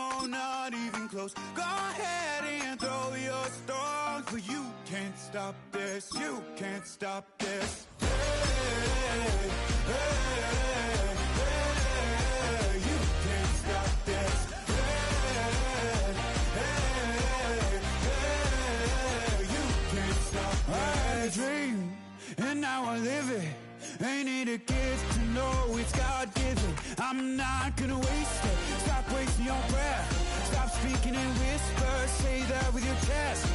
no, not even close. Go ahead and throw your stones, but you can't stop this. You can't stop this. Hey, hey, hey, you can't stop this. Hey, hey, hey, you can't stop this. I had a dream, and now I live it. Ain't it a gift to know it's God-given? I'm not gonna waste it. Stop wasting your breath. Stop speaking in whispers. Say that with your chest.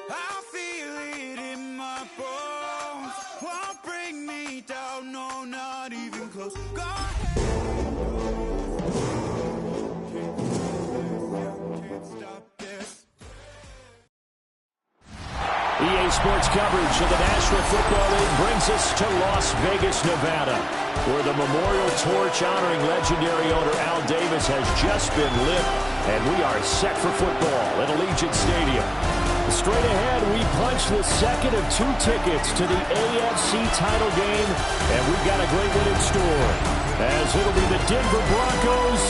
I feel it in my bones. Won't bring me down, no, not even close. Go ahead. Can't stop this. EA Sports coverage of the National Football League brings us to Las Vegas, Nevada, where the memorial torch honoring legendary owner Al Davis has just been lit, and we are set for football at Allegiant Stadium. Straight ahead, we punch the second of 2 tickets to the AFC title game, and we've got a great one in store, as it'll be the Denver Broncos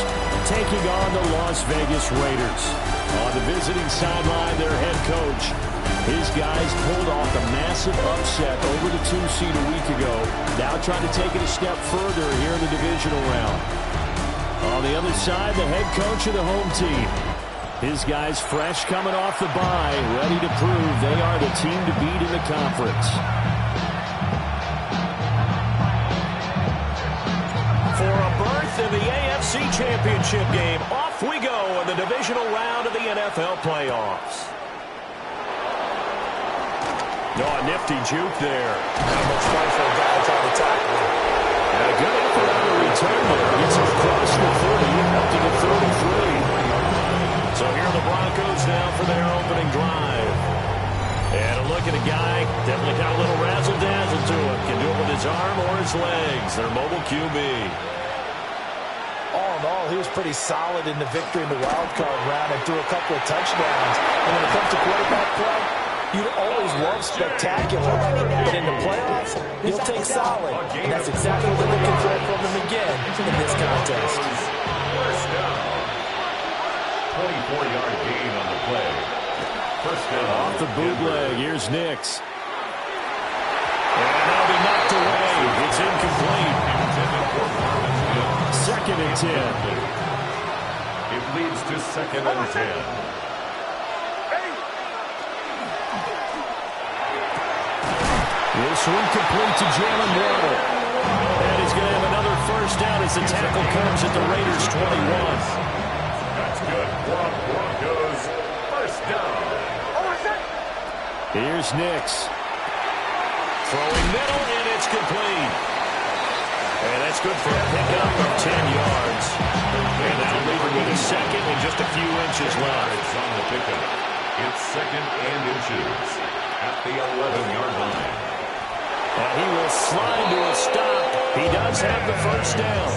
taking on the Las Vegas Raiders. On the visiting sideline, their head coach. His guys pulled off a massive upset over the 2 seed a week ago. Now trying to take it a step further here in the divisional round. On the other side, the head coach of the home team. His guys fresh coming off the bye, ready to prove they are the team to beat in the conference. For a berth in the AFC Championship game, off we go in the divisional round of the NFL playoffs. No, a nifty juke there. Not much fun for a guy trying to tackle him. And a good effort on the return there. Gets him across the 30, up to the 33. So here are the Broncos now for their opening drive. And a look at a guy, definitely got a little razzle-dazzle to it. Can do it with his arm or his legs. Their mobile QB. All in all, he was pretty solid in the victory in the wild card round and threw a couple of touchdowns. And when it comes to quarterback play, you'd always love spectacular, but in the playoffs, he'll take solid. And that's exactly what they're looking for from him again in this contest. First down. 24-yard gain on the play. First down. Off the bootleg, here's Nix. And that'll be knocked away. It's incomplete. Second and 10. It leads to second and 10. This one complete to Jalen Waddle. And he's going to have another first down as the tackle comes at the Raiders' 21. That's good. Broncos. First down. Here's Nix. Throwing middle, and it's complete. And that's good for a pickup of 10 yards. And that'll leave him with a second and just a few inches left. It's on the pickup. It's second and inches at the 11-yard line. And he will slide to a stop. He does have the first down.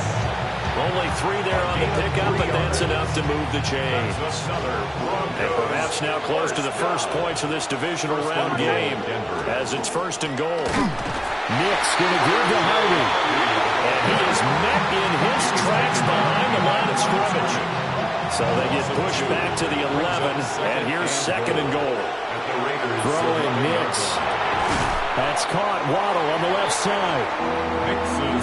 Only 3 there on the pickup, but that's enough to move the chains. And perhaps now close to the first points of this divisional round game as it's first and goal. Nick's going to give to Hardy. And he is met in his tracks behind the line of scrimmage. So they get pushed back to the 11, and here's second and goal. Throwing Nix. That's caught. Waddle on the left side.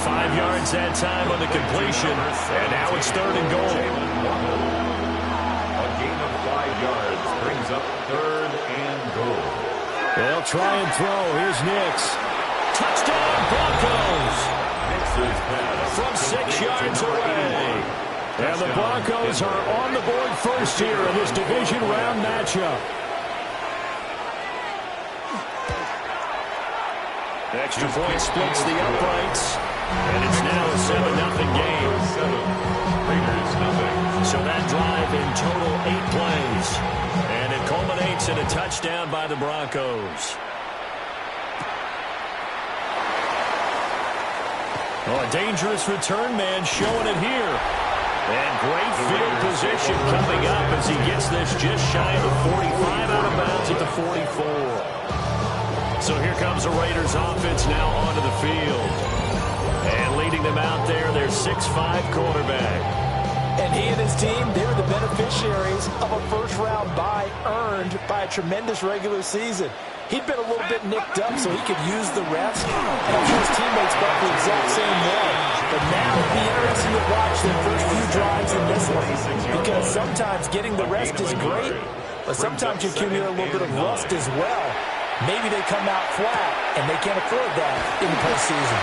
5 yards that time on the completion. And now it's third and goal. A gain of 5 yards brings up third and goal. They'll try and throw. Here's Nix. Touchdown, Broncos. From 6 yards away. And the Broncos are on the board first here in this division round matchup. Extra point splits the uprights, and it's now a 7-0 game. Raiders nothing. So that drive in total 8 plays, and it culminates in a touchdown by the Broncos. Oh, a dangerous return man showing it here. And great field position coming up as he gets this just shy of the 45 out of bounds at the 44. So here comes the Raiders offense now onto the field. And leading them out there, their 6'5" quarterback. And he and his team, they're beneficiaries of a first-round bye earned by a tremendous regular season. He'd been a little bit nicked up, so he could use the rest, and I'm sure his teammates felt the exact same way. But now it'll be interesting to watch their first few drives in this one, because sometimes getting the rest is great, but sometimes you accumulate a little bit of rust as well. Maybe they come out flat, and they can't afford that in the postseason.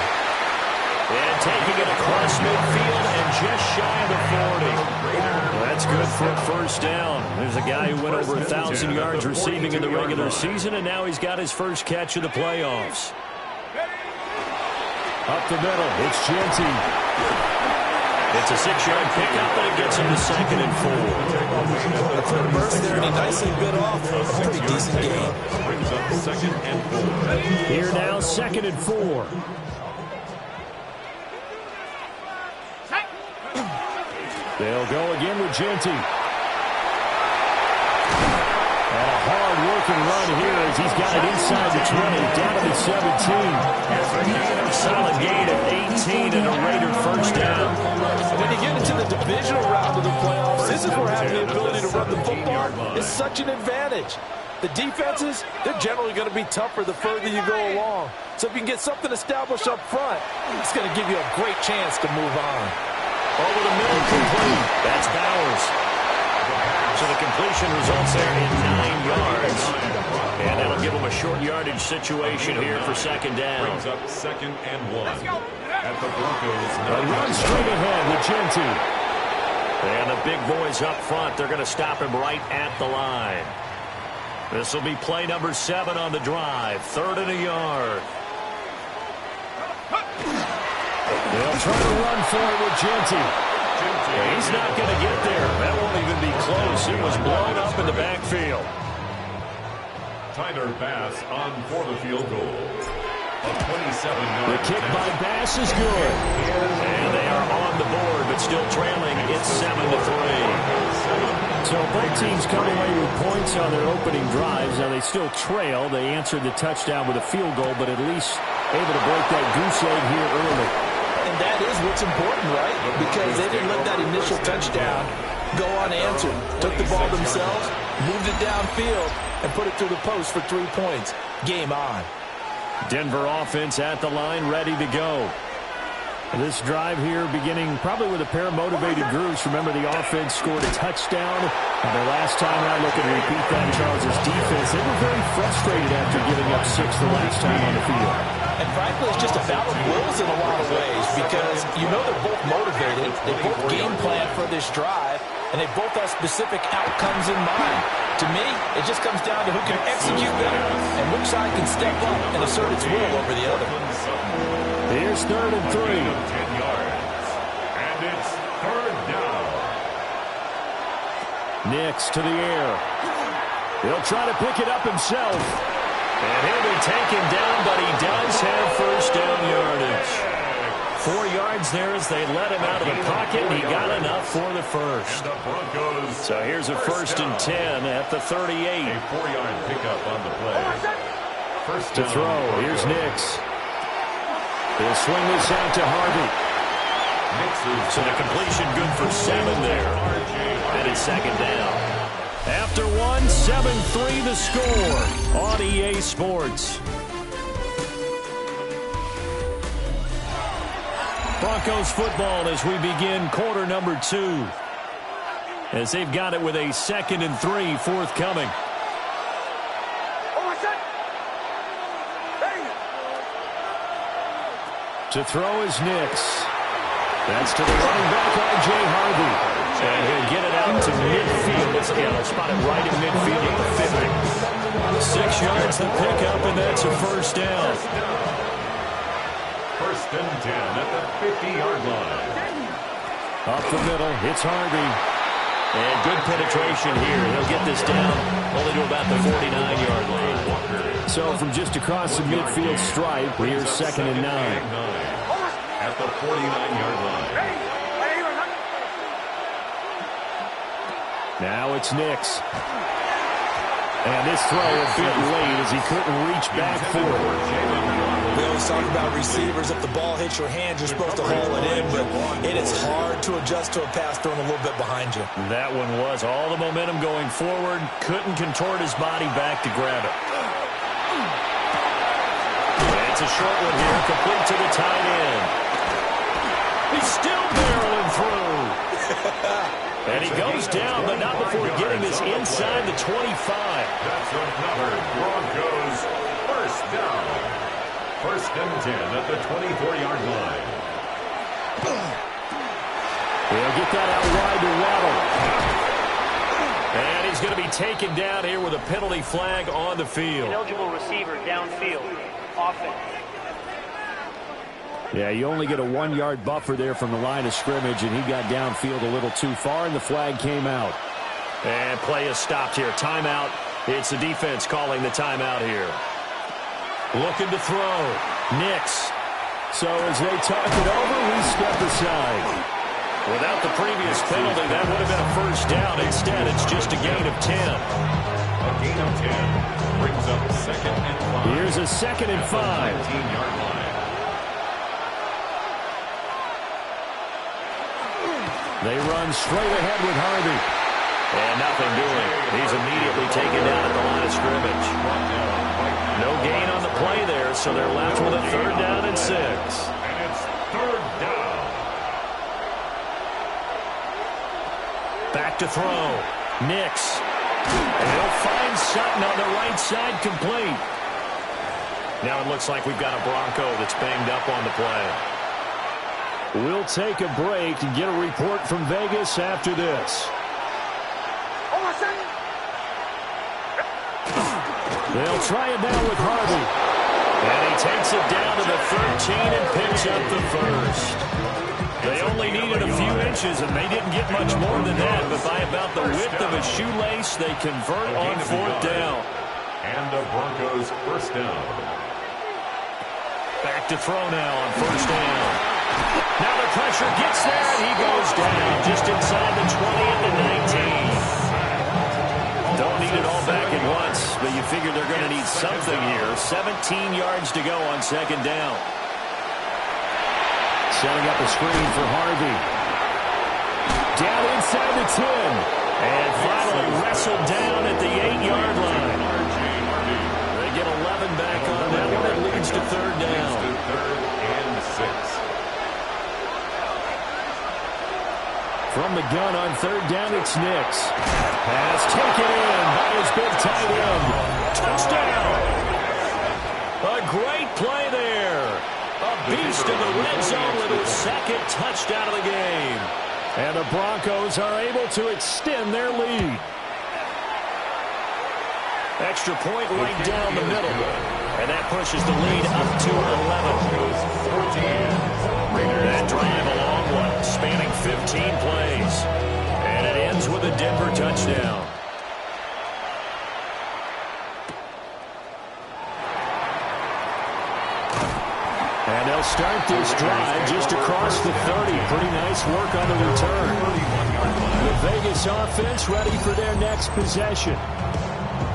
And taking it across midfield and just shy of the 40. That's good for a first down. There's a guy who went over 1,000 yards receiving in the regular season, and now he's got his first catch of the playoffs. Up the middle, it's Genty. It's a 6-yard pickup, and it gets him to 2nd and 4. A quick burst there, and he nicely bit off a pretty decent game. Brings up 2nd and 4. Here now, 2nd and 4. They'll go again with Genty. And a hard-working run here as he's got it inside the 20, down to the 17. Solid gain of 18 and a Raider first down. When you get into the divisional round of the playoffs, this is where having the ability to run the football is such an advantage. The defenses, they're generally going to be tougher the further you go along. So if you can get something established up front, it's going to give you a great chance to move on. Over the middle, complete. That's Bowers. So the completion results there in 9 yards. And that'll give them a short yardage situation here for 2nd down. Brings up 2nd and 1. At the Broncos. A run straight ahead with Genty. And the big boys up front, they're going to stop him right at the line. This will be play number 7 on the drive. 3rd and a yard. They'll try to run for it with Genty. He's not going to get there. That won't even be close. He was blown up in the backfield. Tyler Bass on for the field goal. A 27-yard. The kick by Bass is good. And they are on the board, but still trailing. It's 7-3. So both teams come away with points on their opening drives. Now they still trail. They answered the touchdown with a field goal, but at least able to break that goose egg here early. And that is what's important, right? Because they didn't let that initial touchdown go unanswered. Took the ball themselves, moved it downfield, and put it through the post for 3 points. Game on. Denver offense at the line, ready to go. This drive here beginning probably with a pair of motivated groups. Remember, the offense scored a touchdown. And the last time around, looking to repeat that, Charles' defense, they were very frustrated after giving up 6 the last time on the field. And frankly, it's just a battle of wills in a lot of ways because you know they're both motivated. They both game plan for this drive, and they both have specific outcomes in mind. To me, it just comes down to who can execute better and which side can step up and assert its will over the other. Here's 3rd and 3. 10 yards. And it's 3rd down. Nix to the air. He'll try to pick it up himself. And he'll be taken down, but he does have first down yardage. 4 yards there as they let him out of the pocket, and he got enough for the first. And the Broncos. So here's a 1st and 10 at the 38. A 4-yard pickup on the play. First To down. throw, here's Nix. He'll swing this out to Harvey. So the completion good for 7 there. And it's 2nd down. After 1, 7-3 the score on EA Sports. Broncos football as we begin quarter number 2. As they've got it with a 2nd and 3 forthcoming. To throw is Nix. That's to the running back, R.J. Harvey. And he'll get it out to midfield. They'll spot it right in midfield at the 50. 6 yards the pickup, and that's a first down. 1st and 10 at the 50-yard line. Up the middle, it's Harvey. And good penetration here. They'll get this down only to about the 49-yard line. So from just across the midfield stripe, here's 2nd and 9. At the 49-yard line. Now it's Nix. And this throw a bit late as he couldn't reach back for it. We always talk about receivers. If the ball hits your hand, you're supposed to haul it in, but it is hard to adjust to a pass thrown a little bit behind you. That one was all the momentum going forward. Couldn't contort his body back to grab it. It's a short one here, complete to the tight end. He's still barreling through. And he goes down, but not before getting this inside the 25. That's another Broncos first down. First and 10 at the 24-yard line. He'll get that out wide to Waddle. And he's going to be taken down here with a penalty flag on the field. Ineligible receiver downfield. Offense. Yeah, you only get a 1-yard buffer there from the line of scrimmage, and he got downfield a little too far, and the flag came out. And play is stopped here. Timeout. It's the defense calling the timeout here. Looking to throw. Nix. So as they talk it over, we step aside. Without the previous penalty, that would have been a first down. Instead, it's just a gain of 10. A gain of 10 brings up second and 5. Here's a second and 5. 19-yard line. They run straight ahead with Harvey. And nothing doing. He's immediately taken down at the line of scrimmage. No gain on the play there, so they're left with a third down and 6. And it's third down. Back to throw. Nix. And he'll find Sutton on the right side, complete. Now it looks like we've got a Bronco that's banged up on the play. We'll take a break and get a report from Vegas after this. They'll try it now with Harvey. And he takes it down to the 13 and picks up the first. They only needed a few inches, and they didn't get much more than that. But by about the width of a shoelace, they convert on fourth down. And the Broncos first down. Back to throw now on first down. Now the pressure gets there, and he goes down just inside the 20 at the 19. Don't need it all back at once, but you figure they're going to need something here. 17 yards to go on second down. Setting up a screen for Harvey. Down inside the 10. And finally wrestled down at the 8-yard line. They get 11 back on that one. It leads to third down. Third and 6. From the gun on third down, it's Nix. Pass taken in by his big tight end. Touchdown! A great play there. A beast in the red zone with his second touchdown of the game. And the Broncos are able to extend their lead. Extra point right down the middle. And that pushes the lead up to 11. That drive a long one, spanning 15 plays. And it ends with a Denver touchdown. And they'll start this drive just across the 30. Pretty nice work on the return. The Vegas offense ready for their next possession.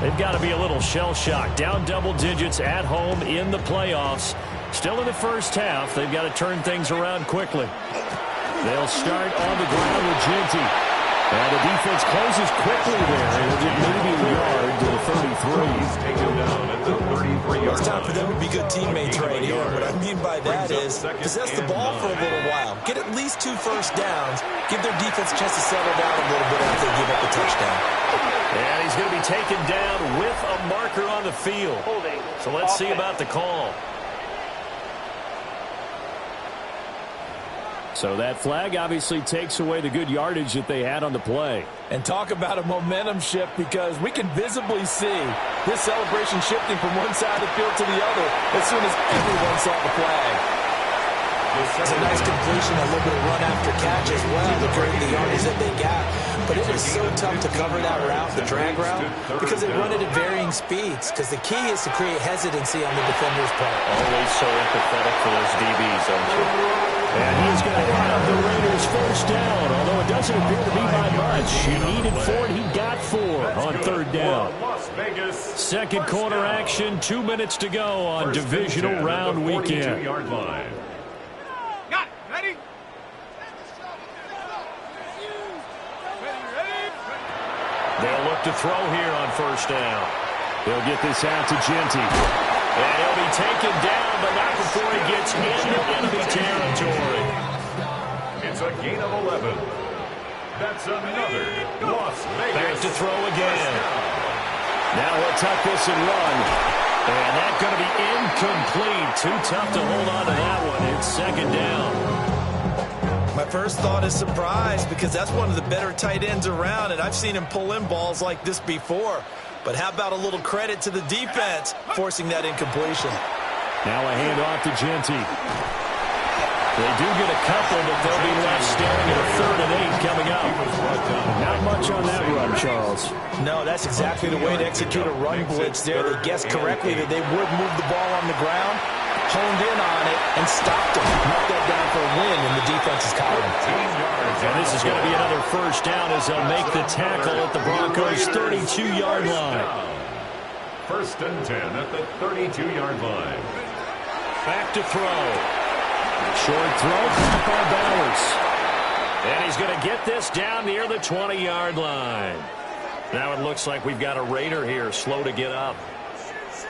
They've got to be a little shell-shocked. Down double digits at home in the playoffs. Still in the first half. They've got to turn things around quickly. They'll start on the ground with Ginty. And the defense closes quickly there. It'll get maybe a yard to the 33. Taken down at the 33-yard It's time for them to be good teammates right here. What I mean by that is possess the ball for a little while. Get at least 2 first downs. Give their defense a chance to settle down a little bit after they give up the touchdown. And he's going to be taken down with a marker on the field. So let's see about the call. So that flag obviously takes away the good yardage that they had on the play. And talk about a momentum shift, because we can visibly see this celebration shifting from one side of the field to the other as soon as everyone saw the flag. It's a nice completion, a little bit of run after catch as well to bring the yardage that they got. But it is so tough to cover that route, the drag route, because they run it at varying speeds. Because the key is to create hesitancy on the defender's part. Always so empathetic for those DBs, aren't you? And he's going to have the Raiders first down, although it doesn't appear to be by much. He needed 4, he got 4 on third down. Las Vegas. Second First quarter down. action, 2 minutes to go on First and divisional 10 at round the weekend. 42-yard line. They'll look to throw here on first down. They'll get this out to Genty. And he'll be taken down, but not before he gets into enemy territory. It's a gain of 11. That's another Las Vegas. Back to throw again. Now he'll tuck this and run. And that's going to be incomplete. Too tough to hold on to that one. It's second down. My first thought is surprise because that's one of the better tight ends around, and I've seen him pull in balls like this before. But how about a little credit to the defense forcing that incompletion? Now a handoff to Genty. They do get a couple, but they'll be left staring at a 3rd and 8 coming up. Not much on that run, Charles. No, that's exactly the way to execute a run blitz there. They guessed correctly that they would move the ball on the ground, honed in on it, and stopped them. Knocked that down for a win, and the defense is caught him. And this is going to be another first down as they'll make the tackle at the Broncos' 32-yard line. First and 10 at the 32-yard line. Back to throw. Short throw, caught by Bowers. And he's going to get this down near the 20-yard line. Now it looks like we've got a Raider here, slow to get up.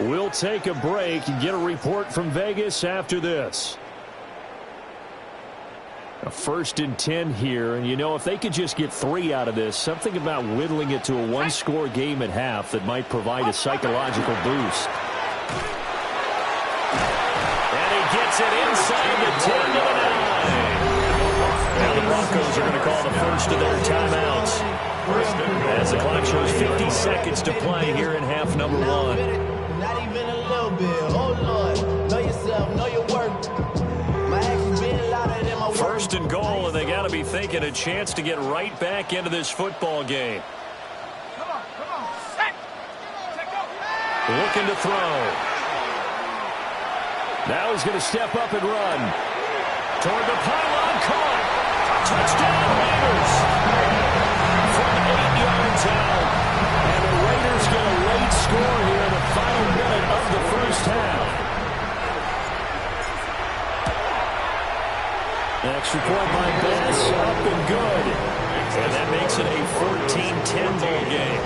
We'll take a break and get a report from Vegas after this. A 1st and 10 here, and you know, if they could just get 3 out of this, something about whittling it to a 1-score game at half that might provide a psychological boost. And he gets it inside the 10 to the 9. Now the Broncos are going to call the first of their timeouts as the clock shows 50 seconds to play here in half number 1. Not even a little bit. Oh, Lord. Know yourself. Know your work. My actions being louder than my words. First and goal, and they got to be thinking a chance to get right back into this football game. Come on. Set. Looking to throw. Now he's going to step up and run. Toward the pylon, caught. Touchdown, Raiders. From 8 yards out. And the Raiders get a late score here in the final minute of the first half. Extra point by Bass, up and good. And that makes it a 14-10 ball game.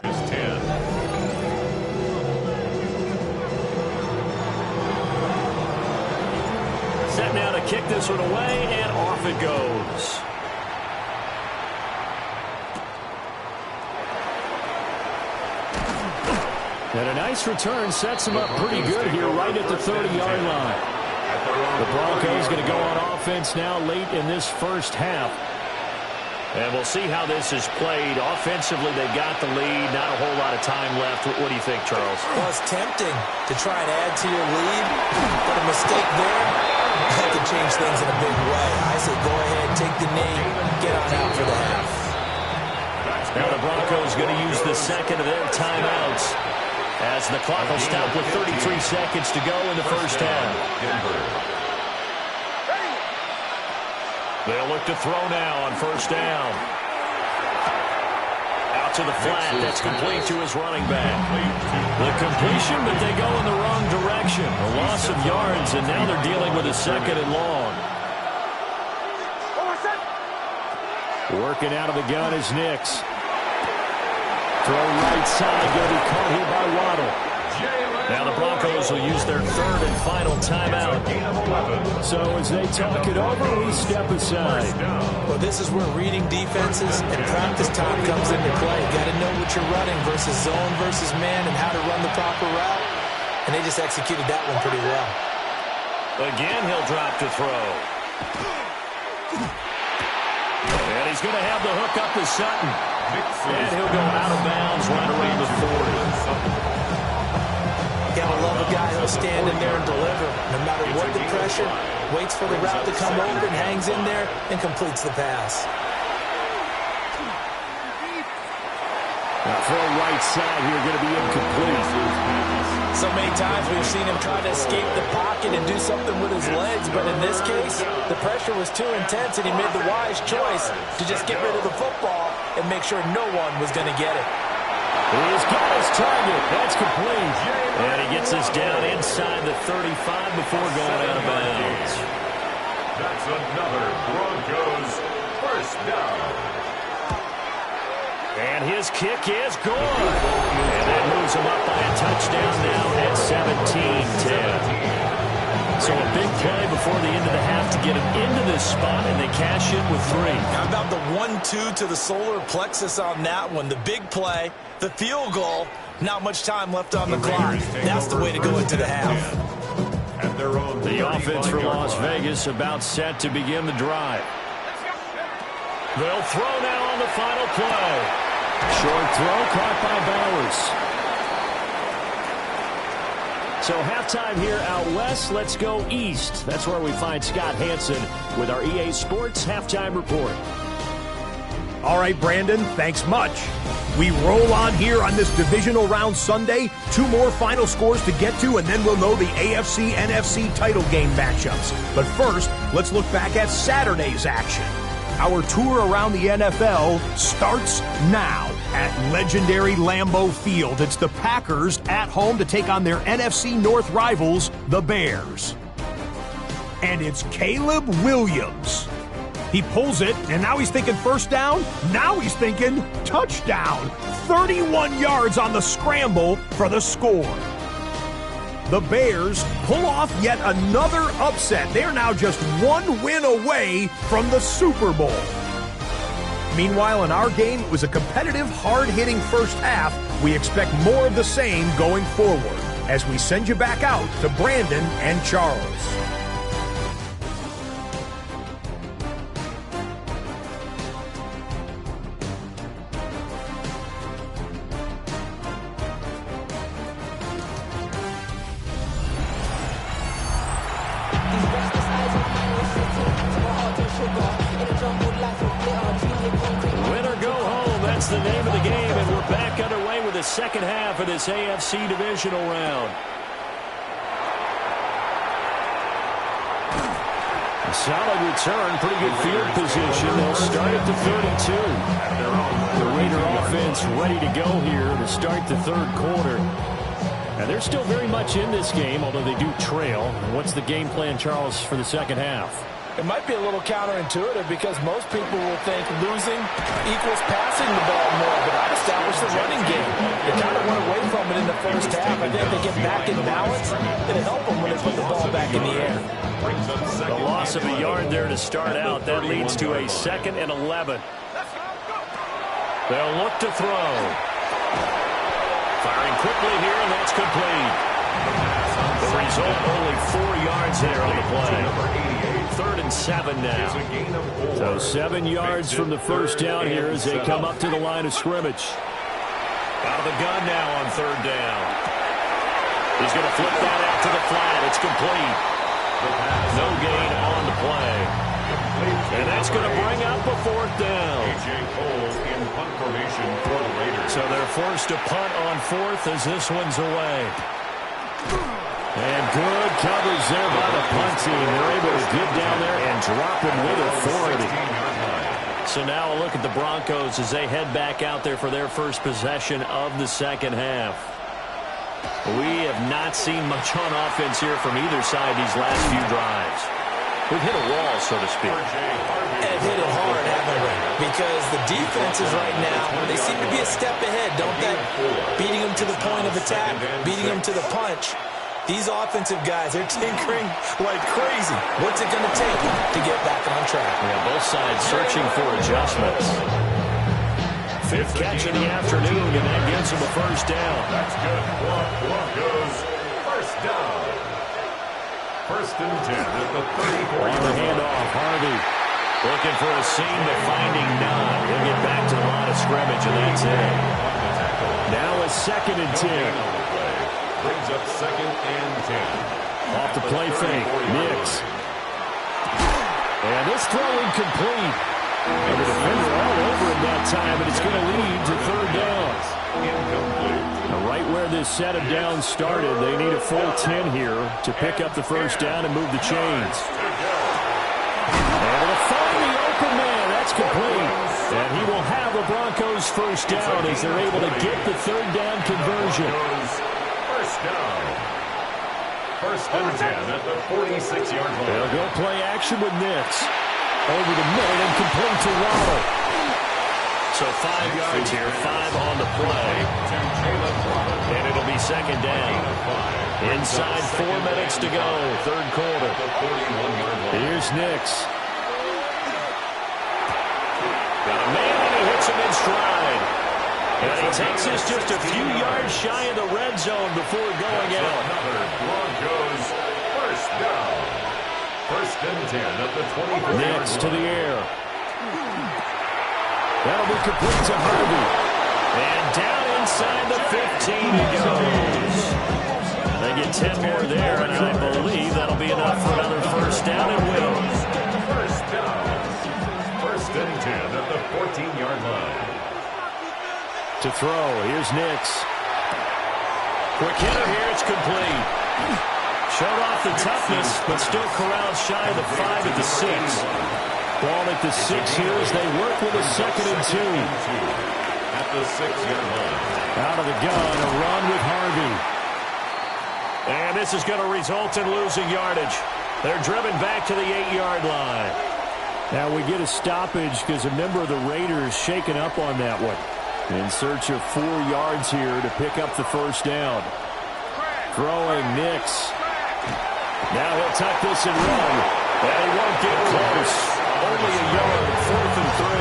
Is 10. Set now to kick this one away, and off it goes. And a nice return sets him up pretty good here right at the 30-yard line. The Broncos going to go on offense now late in this first half. And we'll see how this is played. Offensively, they got the lead. Not a whole lot of time left. What do you think, Charles? Well, it's tempting to try and add to your lead, but a mistake there, that could change things in a big way. I say go ahead, take the knee, get on out for the half. Now the Broncos going to use the second of their timeouts as the clock will stop with 33 seconds to go in the first half. They'll look to throw now on first down. Out to the flat. That's complete to his running back. The completion, but they go in the wrong direction. A loss of yards, and now they're dealing with a 2nd and long. Working out of the gun is Nix. Throw right side, going to be caught here by Waddle. Now the Broncos will use their 3rd and final timeout. So as they talk it over, we step aside. Well, this is where reading defenses and practice time comes into play. You got to know what you're running versus zone versus man and how to run the proper route. And they just executed that one pretty well. Again, he'll drop to throw. And he's going to have the hook up to Sutton. And he'll go out of bounds right around the 40. Gotta love a guy who'll stand in there and deliver. No matter what the pressure, waits for the route to come over and hangs in there and completes the pass. Now throw right side here, going to be incomplete. So many times we've seen him try to escape the pocket and do something with his legs, but in this case, the pressure was too intense and he made the wise choice to just get rid of the football and make sure no one was going to get it. He's got his target. That's complete. And he gets us down inside the 35 before going out of bounds. That's another Broncos first down. And his kick is good. And that moves him up by a touchdown now at 17-10. So a big play before the end of the half to get him into this spot, and they cash in with 3. How about the 1-2 to the solar plexus on that one? The big play, the field goal, not much time left on the clock. That's the way to go into the half. At their own The offense for Las Vegas about set to begin the drive. They'll throw now on the final play. Short throw caught by Bowers. So halftime here out west. Let's go east. That's where we find Scott Hansen with our EA Sports Halftime Report. All right, Brandon, thanks much. We roll on here on this divisional round Sunday. 2 more final scores to get to, and then we'll know the AFC-NFC title game matchups. But first, let's look back at Saturday's action. Our tour around the NFL starts now at legendary Lambeau Field. It's the Packers at home to take on their NFC North rivals, the Bears. And it's Caleb Williams. He pulls it, and now he's thinking first down. Now he's thinking touchdown. 31 yards on the scramble for the score. The Bears pull off yet another upset. They're now just 1 win away from the Super Bowl. Meanwhile, in our game, it was a competitive, hard-hitting first half. We expect more of the same going forward as we send you back out to Brandon and Charles. The name of the game, and we're back underway with the second half of this AFC Divisional round. A solid return, pretty good field position. They'll start at the 32. The Raider offense ready to go here to start the third quarter. And they're still very much in this game, although they do trail. And what's the game plan, Charles, for the second half? It might be a little counterintuitive because most people will think losing equals passing the ball more, but I'd establish the running game. They kind of went away from it in the first half. I think they get back in balance. It'll help them when they put the ball back in the air. The loss of a yard there to start out. That leads to a 2nd and 11. They'll look to throw. Firing quickly here, and that's complete. The result, only 4 yards there on the play. 3rd and 7 now. So 7 yards from the first down here as they come up to the line of scrimmage. Out of the gun now on 3rd down. He's going to flip that out to the flat. It's complete. No gain on the play. And that's going to bring up a 4th down. So they're forced to punt on 4th as this one's away. And good coverage there by the punt team. They're able to get down there and drop him with authority. So now a look at the Broncos as they head back out there for their first possession of the second half. We have not seen much on offense here from either side these last few drives. We've hit a wall, so to speak. And hit it hard, haven't we? Because the defenses right now, they seem to be a step ahead, don't they? Beating them to the point of attack, beating them to the punch. These offensive guys, they're tinkering like crazy. What's it going to take to get back on track? Yeah, both sides searching for adjustments. Fifth catch in the afternoon, and that gets him a first down. That's good. Broncos, first down. First and 10 at the 34. On the handoff, Harvey looking for a seam, but finding none. He'll get back to the line of scrimmage, and that's it. Now a second and 10. Brings up second and 10. Off the play fake, Nix. And this throw incomplete. And the defender all over him that time, and it's going to lead to third down. Now right where this set of downs started, they need a full 10 here to pick up the first down and move the chains. And it'll find the open man. That's complete. And he will have a Broncos first down as they're able to get the third down conversion. First down. First and 10 at the 46-yard line. They'll go play action with Nix. Over the middle and complete to Waddle. So 5 yards here, 5 on the play. And it'll be second down. Inside 4 minutes to go, third quarter. Here's Nix. Got a man and he hits him in stride. And he takes us just a few yards shy of the red zone before going out. Another Broncos first down. First and 10 at the 24. Nix to the air. That'll be complete to Harvey. And down inside the 15 he goes. They get 10 more there, and I believe that'll be enough for another first down and will. First down. First and 10 at the 14-yard line. To throw, here's Nix. Quick hitter here, it's complete. Showed off the toughness, but still corralled shy of the 5 at the 6. Ball at the 6 here as they work with a second and 2. At the 6-yard line. Out of the gun, a run with Harvey. And this is going to result in losing yardage. They're driven back to the 8-yard line. Now we get a stoppage because a member of the Raiders shaken up on that one. In search of 4 yards here to pick up the first down. Throwing Nix. Now he'll tuck this and run. And he won't get close. Only a yard, 4th and 3.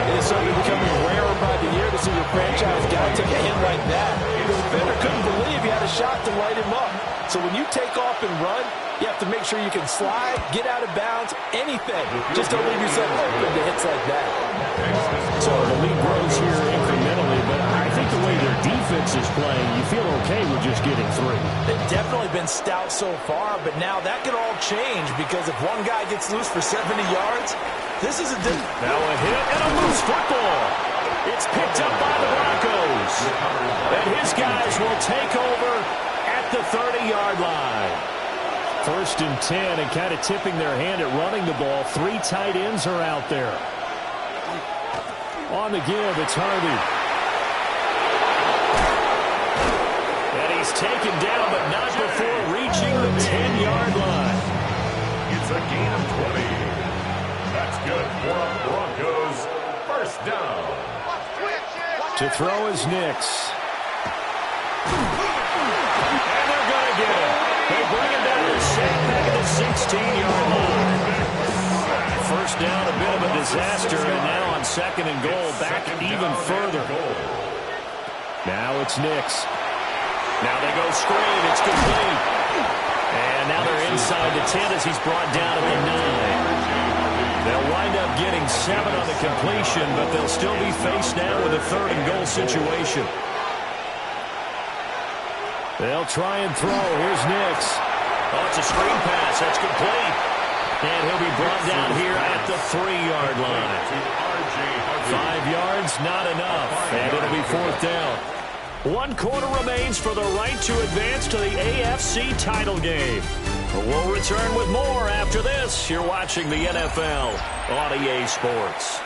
It is certainly becoming rarer by the year to see your franchise guy take a hit like that. The defender couldn't believe he had a shot to light him up. So when you take off and run, you have to make sure you can slide, get out of bounds, anything. Just don't leave yourself open to hits like that. So the lead grows here incrementally, but I think the way their defense is playing, you feel okay with just getting 3. They've definitely been stout so far, but now that could all change because if one guy gets loose for 70 yards, this is a different. Now a hit and a loose football. It's picked up by the Broncos. And his guys will take over at the 30-yard line. First and 10 and kind of tipping their hand at running the ball. 3 tight ends are out there. On the give, it's Harvey. And he's taken down, but not before reaching the 10-yard line. It's a gain of 20. That's good for a Broncos first down. To throw is Nix. And they're going to get him. They bring him down to the back of the 16-yard line. First down, a bit of a disaster, and now on second and goal, back even further. Now it's Nix. Now they go screen. It's complete. And now they're inside the 10 as he's brought down at the 9. They'll wind up getting 7 on the completion, but they'll still be faced now with a third and goal situation. They'll try and throw. Here's Nix. Oh, it's a screen pass. That's complete. And he'll be brought down here at the 3-yard line. 5 yards, not enough. And it'll be 4th down. 1 quarter remains for the right to advance to the AFC title game. We'll return with more after this. You're watching the NFL on EA Sports.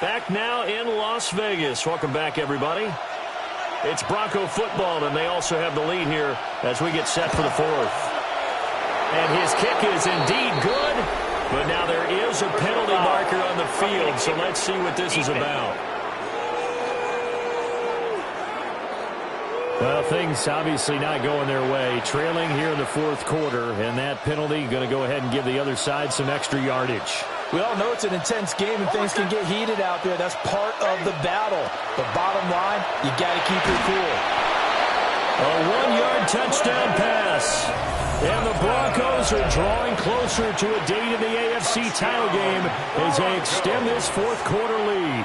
Back now in Las Vegas. Welcome back, everybody. It's Bronco football, and they also have the lead here as we get set for the fourth. And his kick is indeed good, but now there is a penalty marker on the field, so let's see what this is about. Well, things obviously not going their way. Trailing here in the fourth quarter, and that penalty going to go ahead and give the other side some extra yardage. We all know it's an intense game, and things can get heated out there. That's part of the battle. But bottom line, you got to keep your cool. A 1-yard touchdown pass. And the Broncos are drawing closer to a date in the AFC title game as they extend this fourth quarter lead.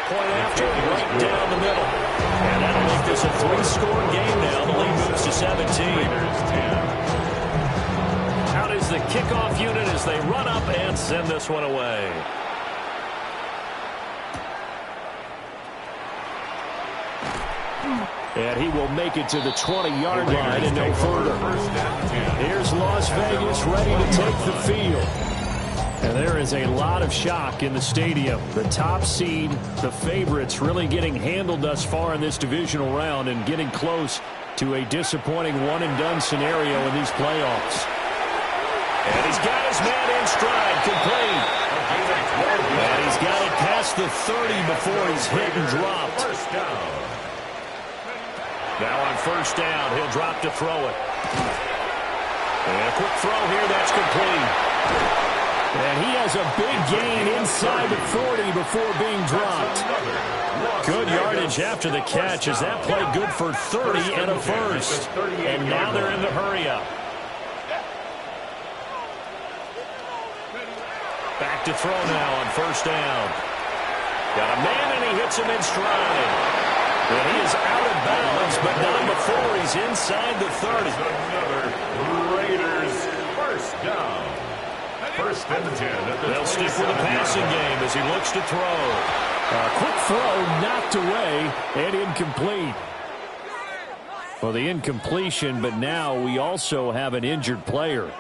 Point after, right down the middle. And that'll make this a 3-score game now. The lead moves to 17. Out is the kickoff unit as they run up and send this one away. And he will make it to the 20-yard line and no further. Here's Las Vegas ready to take the field. And there is a lot of shock in the stadium. The top seed, the favorites, really getting handled thus far in this divisional round and getting close to a disappointing one-and-done scenario in these playoffs. And he's got his man in stride, complete. And he's got it past the 30 before he's hit and dropped. Now on first down, he'll drop to throw it. And a quick throw here, that's complete. And he has a big gain inside the 40 before being dropped. Good yardage after the catch as that play good for 30 and a first. And now they're in the hurry-up. Back to throw now on first down. Got a man and he hits him in stride. And he is out of bounds, but not before he's inside the 30. Another Raiders first down. First and 10. They'll stick with the passing game as he looks to throw. A quick throw knocked away and incomplete. Well, the incompletion, but now we also have an injured player.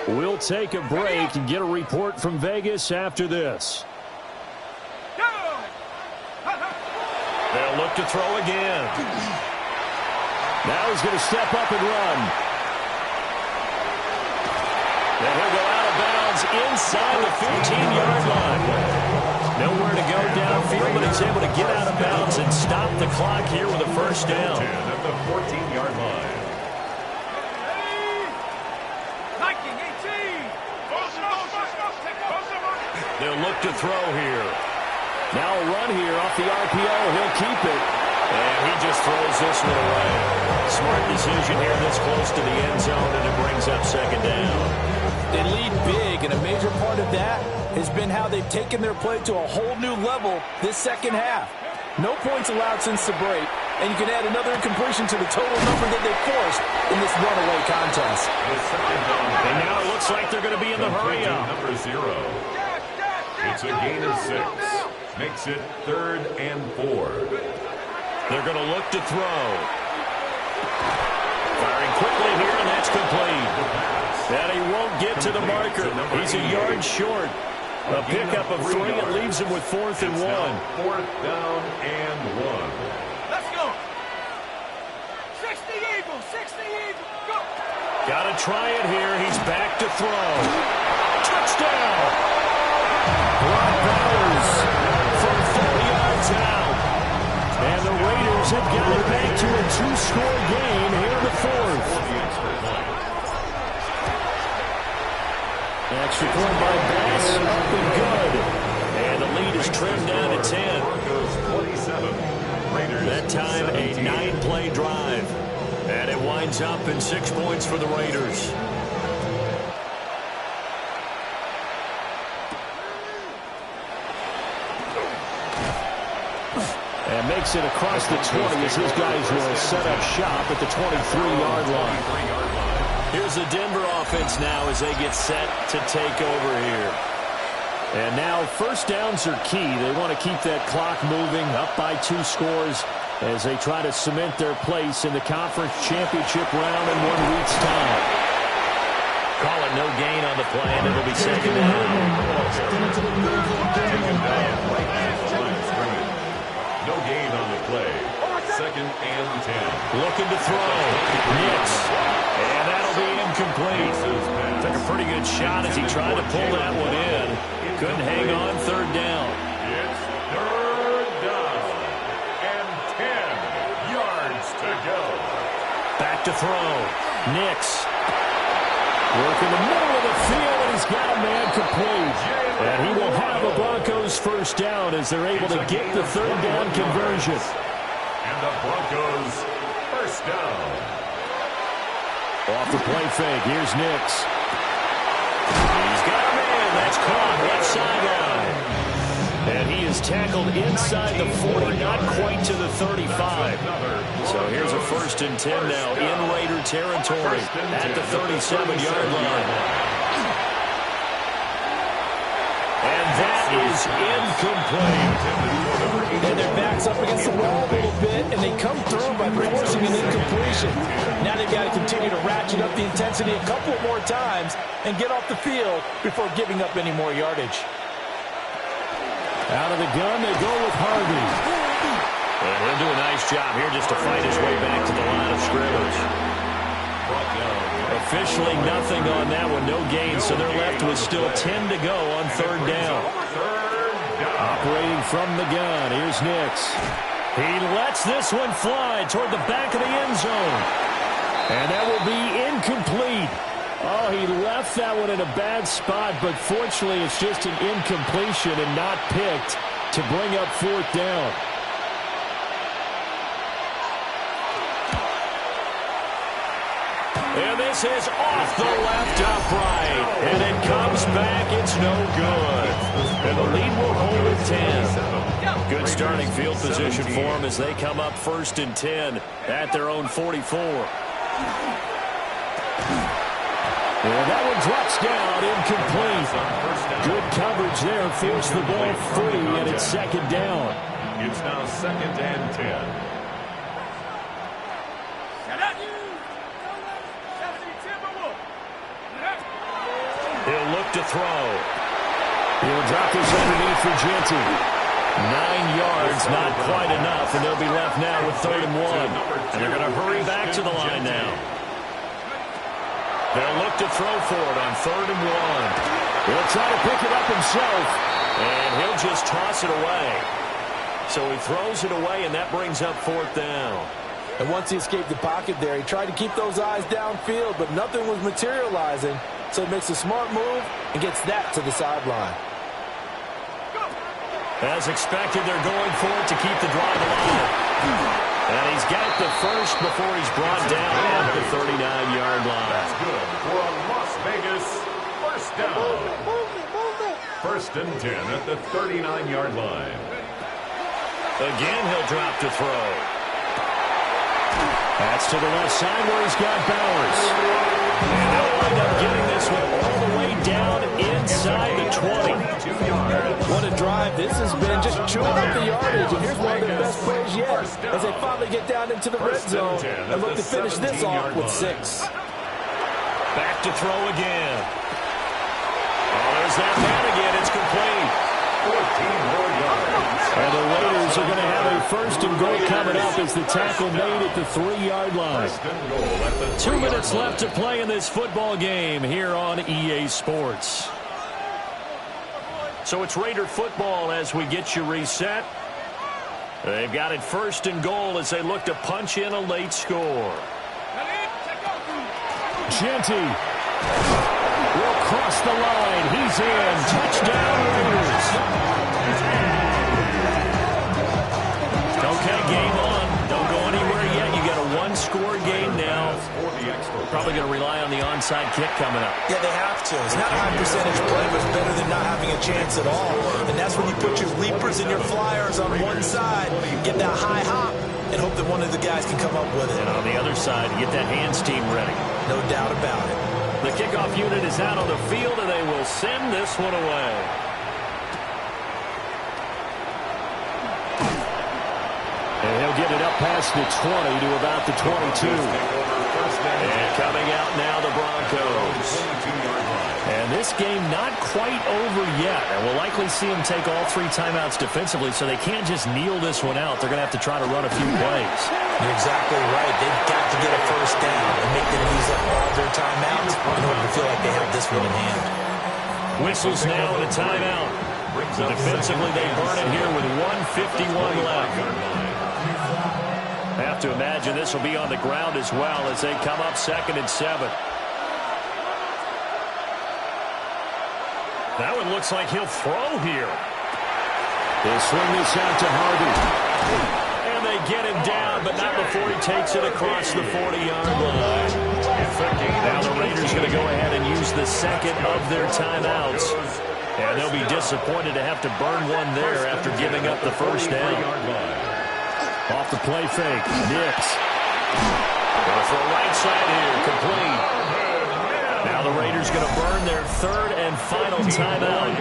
We'll take a break and get a report from Vegas after this. They'll look to throw again. Now he's going to step up and run. And he'll go out of bounds inside the 15-yard line. Nowhere to go downfield, but he's able to get out of bounds and stop the clock here with a first down. At the 14-yard line. They'll look to throw here. Now a run here off the RPO. He'll keep it. And he just throws this one away. Smart decision here this close to the end zone, and it brings up second down. They lead big, and a major part of that has been how they've taken their play to a whole new level this second half. No points allowed since the break, and you can add another incompletion to the total number that they forced in this runaway contest. And now it looks like they're going to be in the hurry-up. Number 0. It's a gain of 6. Makes it 3rd and 4. They're going to look to throw. Firing quickly here, and that's complete. And he won't get to the marker. He's a yard short. A pickup of 3. It leaves him with 4th and 1. 4th down and 1. Let's go. 60 Eagles, 60 Eagles, go. Got to try it here. He's back to throw. Touchdown. Brock Bowers from 4 yards out. And the Raiders have got it back to a 2-score game here in the fourth. Extra point by Bass, up and good. And the lead is trimmed down to 10. Broncos 27. Raiders that time a 9-play drive. And it winds up in 6 points for the Raiders. And makes it across the 20 as his guys will set up shop at the 23-yard line. Here's the Denver offense now as they get set to take over here. And now first downs are key. They want to keep that clock moving, up by 2 scores. as they try to cement their place in the conference championship round in 1 week's time. Call it no gain on the play, and it'll be second down. No gain on the play. Second and 10. Looking to throw. Nix. And that'll be incomplete. Took a pretty good shot as he tried to pull that one in. Couldn't hang on. Third down. It's third down. And 10 yards to go. Back to throw. Nix. Work in the middle of the field, and he's got a man complete. And he will have a Broncos first down as they're able to get the third down conversion. And the Broncos first down. Off the play fake, here's Nix. He's got a man. That's caught left sideline. And he is tackled inside the 40, not quite to the 35. So here's a first and 10 now in Raider territory at the 37-yard line. And that is incomplete. And their back's up against the wall a little bit, and they come through by forcing an incompletion. Now they've got to continue to ratchet up the intensity a couple more times and get off the field before giving up any more yardage. Out of the gun, they go with Harvey. And he'll do a nice job here just to fight his way back to the line of scrimmage. Officially nothing on that one, no gain, so they're left with still 10 to go on third down. Operating from the gun, here's Nix. He lets this one fly toward the back of the end zone. And that will be incomplete. Oh, he left that one in a bad spot, but fortunately it's just an incompletion and not picked to bring up fourth down. And this is off the left upright. And it comes back. It's no good. And the lead will hold at 10. Good starting field position for them as they come up first and 10 at their own 44. And that one drops down, incomplete. Good coverage there, forced the ball free, and it's second down. It's now second and 10. He'll look to throw. He'll drop this underneath for Genty. 9 yards, not quite enough, and they'll be left now with 3rd and 1. And they're going to hurry back to the line now. They'll look to throw for it on 3rd and 1. He'll try to pick it up himself, and he'll just toss it away. So he throws it away, and that brings up 4th down. And once he escaped the pocket there, he tried to keep those eyes downfield, but nothing was materializing. So he makes a smart move and gets that to the sideline. As expected, they're going for it to keep the drive alive. And he's got the first before he's brought down at the 39-yard line. That's good for a Las Vegas first down. First and 10 at the 39-yard line. Again, he'll drop to throw. That's to the left side where he's got Bowers. And they'll wind up getting this one all the way down inside the 20. What a drive this has been, just chewing up the yardage. And here's one of their best plays yet as they finally get down into the red zone and look to finish this off with 6. Back to throw again. Oh, there's that man again. It's complete. 14 more yards. And the Raiders are going to have a first and goal coming up as the tackle made at the 3-yard line. 2 minutes left to play in this football game here on EA Sports. So it's Raider football as we get you reset. They've got it first and goal as they look to punch in a late score. Genty will cross the line. He's in. Touchdown, Raiders. Okay, game on. Don't go anywhere yet. You got a one-score game now. Probably going to rely on the onside kick coming up. Yeah, they have to. It's not high percentage play, but it's better than not having a chance at all. And that's when you put your leapers and your flyers on one side, get that high hop, and hope that one of the guys can come up with it. And on the other side, get that hands team ready. No doubt about it. The kickoff unit is out on the field, and they will send this one away. And He'll get it up past the 20 to about the 22. And coming out now, the Broncos. And this game not quite over yet. And we'll likely see them take all 3 timeouts defensively, so they can't just kneel this one out. They're going to have to try to run a few plays. You're exactly right. They've got to get a first down and make them use up all their timeouts in order to feel like they have this one in hand. Whistles now and a timeout. So defensively, they burn it here with 1:51 left. I have to imagine this will be on the ground as well as they come up 2nd and 7. That one looks like he'll throw here. They'll swing this out to Hardy. And they get him down, but not before he takes it across the 40-yard line. Now the Raiders going to go ahead and use the second of their timeouts. And they'll be disappointed to have to burn one there after giving up the first down. Off the play fake, Nix. Going for a right side here, complete. Now the Raiders going to burn their 3rd and final timeout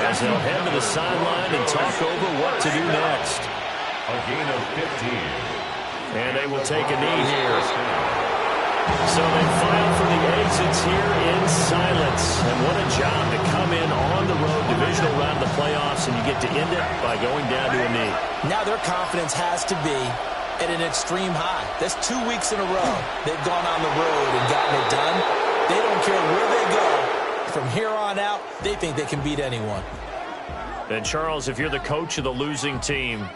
as they'll head to the sideline and talk over what to do next. A gain of 15. And they will take a knee here. So they file for the exits here in silence. And what a job to come in on the road, divisional round of the playoffs, and you get to end it by going down to a knee. Now their confidence has to be at an extreme high. That's 2 weeks in a row. They've gone on the road and gotten it done. They don't care where they go. From here on out, they think they can beat anyone. And Charles, if you're the coach of the losing team,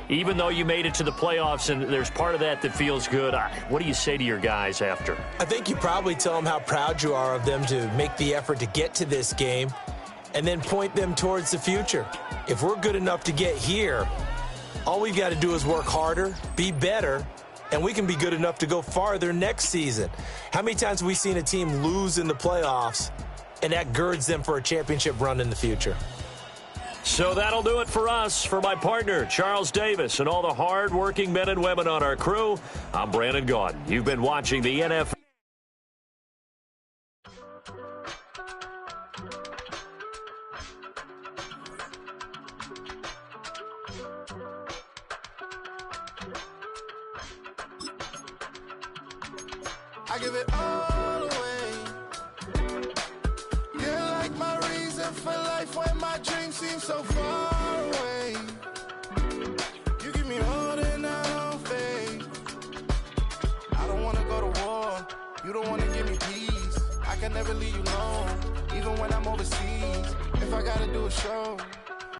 even though you made it to the playoffs and there's part of that feels good, what do you say to your guys after? I think you probably tell them how proud you are of them to make the effort to get to this game and then point them towards the future. If we're good enough to get here, all we've got to do is work harder, be better, and we can be good enough to go farther next season. How many times have we seen a team lose in the playoffs, and that girds them for a championship run in the future? So that'll do it for us. For my partner, Charles Davis, and all the hard-working men and women on our crew, I'm Brandon Gaudin. You've been watching the NFL. I give it all away. You're like my reason for life when my dreams seem so far away. You give me more than I don't fade. I don't wanna go to war. You don't wanna give me peace. I can never leave you alone, even when I'm overseas. If I gotta do a show,